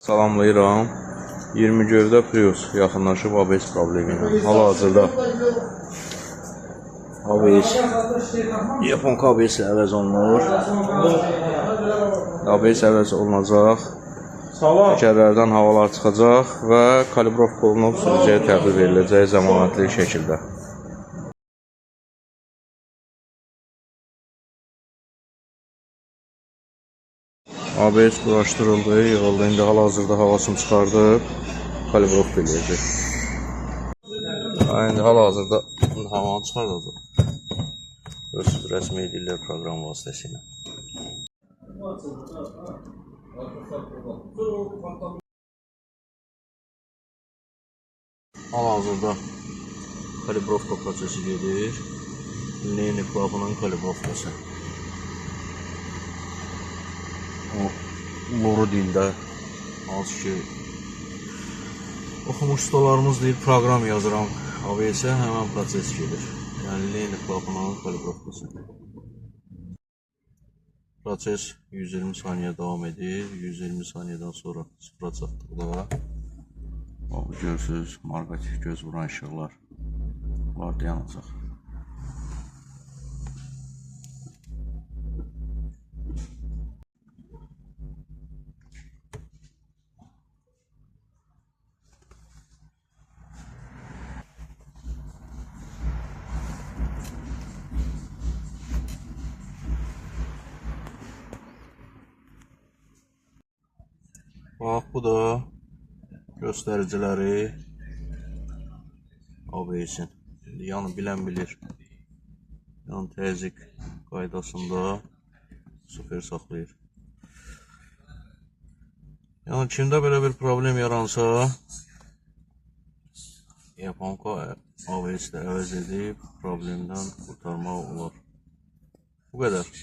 Salamlayıram. 20 gövdə Prius yaxınlaşıb ABS problemi ilə. Hal-hazırda ABS Yaponka ABS əvəz olunur. ABS əvəz olunacaq. Təkərlərdən havalar çıxacaq və kalibrovka olunub sürücüyə təhvil veriləcək zəmanətli şəkildə. ABS quraşdırıldı, yığıldı. İndi hal-hazırda havasını çıxardıb kalibrovka eləyəcək. İndi hal-hazırda havanı çıxardacaq. Görürsünüz, rəsmi edirlər proqram vasitəsilə. Hal-hazırda kalibrovka prosesi gedir. Leyni klapının kalibrovkası. Loru dildə hansı ki oxumuş ustalarımız deyir, proqram yazıram ABS-ə, həmən proses gedir. Yəni leyni klapının kalibrovkası. Proses 120 saniyə davam edir. 120 saniyədən sonra sıfıra çatdıqda görürsünüz, marqatif göz vuran işıqlar var dayanacaq. Bax, bu da göstəriciləri ABS-in. Yəni bilən bilir. Yəni təzyiq qaydasında 0 saxlayır. Yəni kimdə belə bir problem yaransa, Yaponka ABS-də əvəz edib problemdən qurtarmaq olar. Bu qədər.